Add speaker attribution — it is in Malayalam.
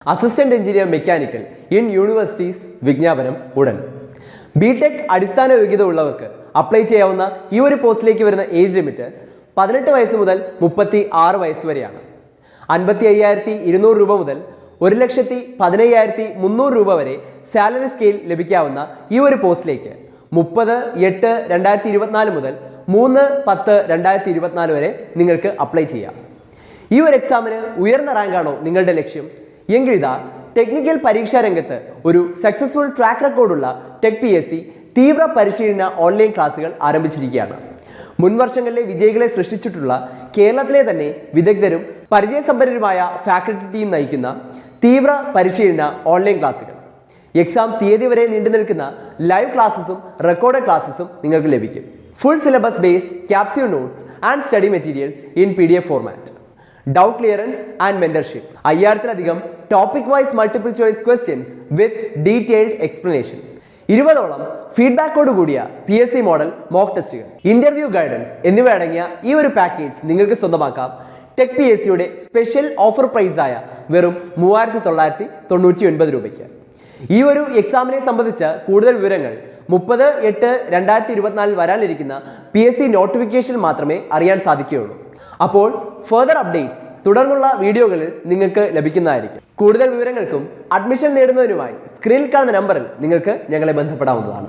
Speaker 1: Assistant engineer mechanical in universities വിജ്ഞാപനം ഉടൻ. ബിടെക് അടിസ്ഥാന യോഗ്യത ഉള്ളവർക്ക് അപ്ലൈ ചെയ്യാവുന്ന ഈ ഒരു പോസ്റ്റിലേക്ക് വരുന്ന ഏജ് ലിമിറ്റ് 18 വയസ്സ് മുതൽ 36 വയസ്സ് വരെയാണ്. 55,200 രൂപ മുതൽ 1,15,300 രൂപ വരെ സാലറി സ്കെയിൽ ലഭിക്കാവുന്ന ഈ ഒരു പോസ്റ്റിലേക്ക് 30/8/2024 മുതൽ 3/10/2024 വരെ നിങ്ങൾക്ക് അപ്ലൈ ചെയ്യാം. ഈ ഒരു എക്സാമിന് ഉയർന്ന റാങ്കാണോ നിങ്ങളുടെ ലക്ഷ്യം എങ്കിൽ ഇതാ ടെക്നിക്കൽ പരീക്ഷാ രംഗത്ത് ഒരു സക്സസ്ഫുൾ ട്രാക്ക് റെക്കോർഡുള്ള ടെക് PSC തീവ്ര പരിശീലന ഓൺലൈൻ ക്ലാസുകൾ ആരംഭിച്ചിരിക്കുകയാണ്. മുൻവർഷങ്ങളിലെ വിജയികളെ സൃഷ്ടിച്ചിട്ടുള്ള കേരളത്തിലെ തന്നെ വിദഗ്ധരും പരിചയസമ്പന്നരുമായ ഫാക്കൽറ്റി ടീം നയിക്കുന്ന തീവ്ര പരിശീലന ഓൺലൈൻ ക്ലാസുകൾ, എക്സാം തീയതി വരെ നീണ്ടു നിൽക്കുന്ന ലൈവ് ക്ലാസ്സസും റെക്കോർഡഡ് ക്ലാസ്സസും നിങ്ങൾക്ക് ലഭിക്കും. Full syllabus based capsule notes and study materials in PDF format, doubt clearance and mentorship, 5000-ലധികം topic wise multiple choice questions with detailed explanation, 20ഓളം ഫീഡ്ബാക്കോട് കൂടിയ PSC മോഡൽ മോക്ക് ടെസ്റ്റുകൾ, ഇന്റർവ്യൂ ഗൈഡൻസ് എന്നിവ അടങ്ങിയ ഈ ഒരു പാക്കേജ് നിങ്ങൾക്ക് സ്വന്തമാക്കാം ടെക് PSCയുടെ സ്പെഷ്യൽ ഓഫർ പ്രൈസായ വെറും 3,999 രൂപയ്ക്ക്. ഈ ഒരു എക്സാമിനെ സംബന്ധിച്ച കൂടുതൽ വിവരങ്ങൾ 30/8/2024 വരാനിരിക്കുന്ന PSC നോട്ടിഫിക്കേഷൻ മാത്രമേ അറിയാൻ സാധിക്കുകയുള്ളൂ. അപ്പോൾ ഫർദർ അപ്ഡേറ്റ്സ് തുടർന്നുള്ള വീഡിയോകളിൽ നിങ്ങൾക്ക് ലഭിക്കുന്നതായിരിക്കും. കൂടുതൽ വിവരങ്ങൾക്കും അഡ്മിഷൻ നേടുന്നതിനുമായി സ്ക്രീനിൽ കാണുന്ന നമ്പറിൽ നിങ്ങൾക്ക് ഞങ്ങളെ ബന്ധപ്പെടാവുന്നതാണ്.